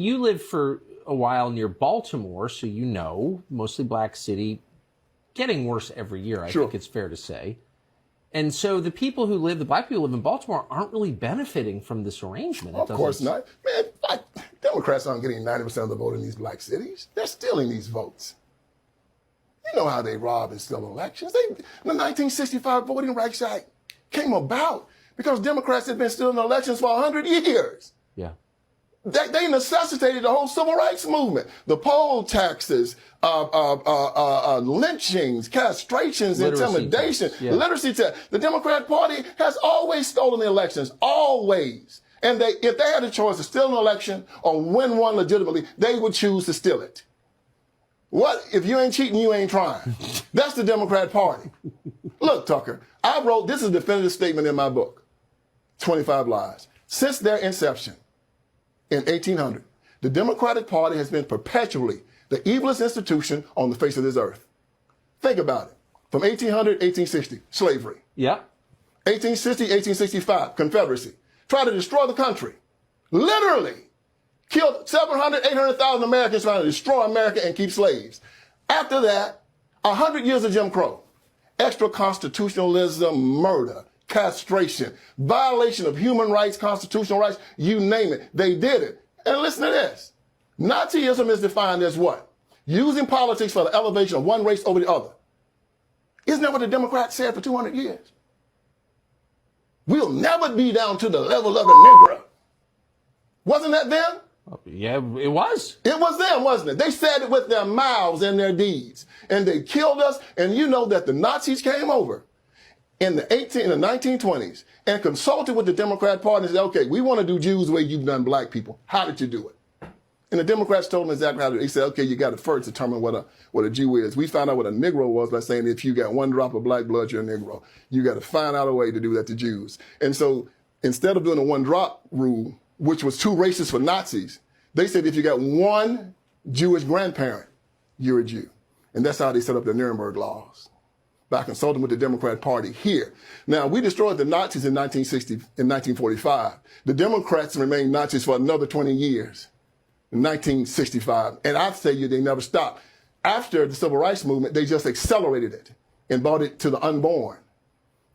You lived for a while near Baltimore, so you know, mostly black city, getting worse every year, I think it's fair to say. And so the people who live, the black people who live in Baltimore, aren't really benefiting from this arrangement. Of course not. Man, Democrats aren't getting 90% of the vote in these black cities. They're stealing these votes. You know how they rob and steal elections. The 1965 Voting Rights Act came about because Democrats had been stealing elections for 100 years. Yeah. They necessitated the whole civil rights movement. The poll taxes, lynchings, castrations, intimidation, literacy test. The Democrat Party has always stolen the elections, always. And if they had a choice to steal an election or win one legitimately, they would choose to steal it. What? If you ain't cheating, you ain't trying. That's the Democrat Party. Look, Tucker, I wrote, this is a definitive statement in my book, 25 Lies. Since their inception, in 1800, the Democratic Party has been perpetually the evilest institution on the face of this earth. Think about it. From 1800 to 1860, slavery. Yeah. 1860, 1865, Confederacy. Tried to destroy the country. Literally. Killed 700, 800,000 Americans trying to destroy America and keep slaves. After that, 100 years of Jim Crow. Extra constitutionalism, murder, castration, violation of human rights, constitutional rights, you name it. They did it. And listen to this. Nazism is defined as what? Using politics for the elevation of one race over the other. Isn't that what the Democrats said for 200 years? We'll never be down to the level of the Negro. Wasn't that them? Yeah, it was. It was them, wasn't it? They said it with their mouths and their deeds. And they killed us. And you know that the Nazis came over in the 1920s and consulted with the Democrat Party and said, okay, we want to do Jews the way you've done black people. How did you do it? And the Democrats told them exactly how to do it. They said, okay, you got to first determine what a Jew is. We found out what a Negro was by saying if you got one drop of black blood, you're a Negro. You got to find out a way to do that to Jews. And so instead of doing the one drop rule, which was too racist for Nazis, they said if you got one Jewish grandparent, you're a Jew. And that's how they set up the Nuremberg laws, by consulting with the Democrat Party here. Now, we destroyed the Nazis in 1945. The Democrats remained Nazis for another 20 years, in 1965. And I tell you, they never stopped. After the Civil Rights Movement, they just accelerated it and brought it to the unborn.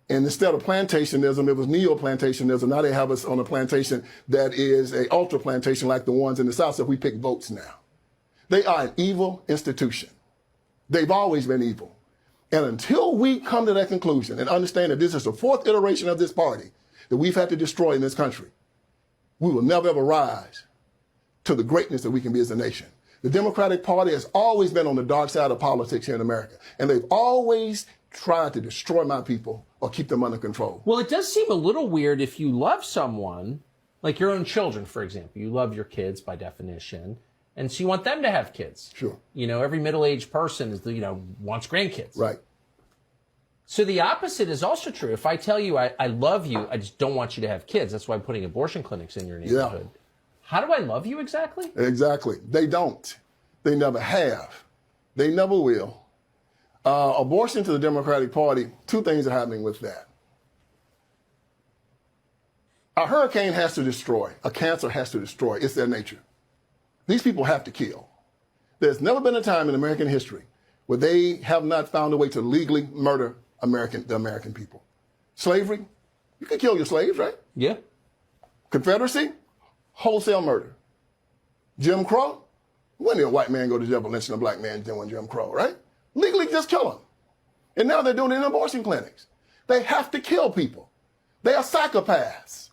And instead of plantationism, it was neo-plantationism. Now they have us on a plantation that is a ultra plantation like the ones in the South, so we pick votes now. They are an evil institution. They've always been evil. And until we come to that conclusion and understand that this is the fourth iteration of this party that we've had to destroy in this country, we will never ever rise to the greatness that we can be as a nation. The Democratic Party has always been on the dark side of politics here in America. And they've always tried to destroy my people or keep them under control. Well, it does seem a little weird if you love someone, like your own children, for example. You love your kids by definition, and so you want them to have kids. Sure. You know, every middle-aged person is, wants grandkids. Right. So the opposite is also true. If I tell you I love you, I just don't want you to have kids. That's why I'm putting abortion clinics in your neighborhood. Yeah. How do I love you exactly? Exactly. They don't. They never have. They never will. Abortion to the Democratic Party, two things are happening with that. A hurricane has to destroy. A cancer has to destroy. It's their nature. These people have to kill. There's never been a time in American history where they have not found a way to legally murder the American people. Slavery, you can kill your slaves, right? Yeah. Confederacy, wholesale murder. Jim Crow, when did a white man go to jail for lynching a black man doing Jim Crow, right? Legally just kill them. And now they're doing it in abortion clinics. They have to kill people. They are psychopaths.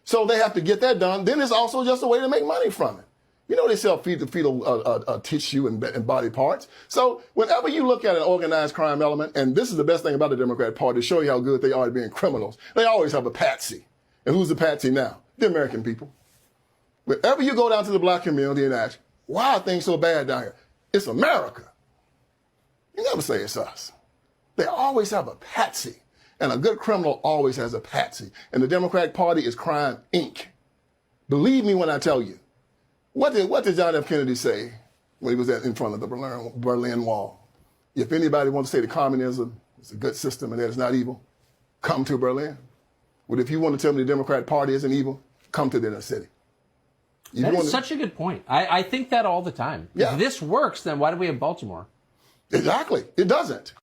So they have to get that done. Then it's also just a way to make money from it. You know, they sell fetal tissue and body parts. So whenever you look at an organized crime element, and this is the best thing about the Democrat Party, to show you how good they are at being criminals, they always have a patsy. And who's the patsy now? The American people. Whenever you go down to the black community and ask, why are things so bad down here? It's America. You never say it's us. They always have a patsy. And a good criminal always has a patsy. And the Democratic Party is Crime Inc. Believe me when I tell you. What did John F. Kennedy say when he was in front of the Berlin Wall? If anybody wants to say that communism is a good system and that it's not evil, come to Berlin. But if you want to tell me the Democratic Party isn't evil, come to the inner city. That is such a good point. I think that all the time. Yeah. If this works, then why do we have Baltimore? Exactly. It doesn't.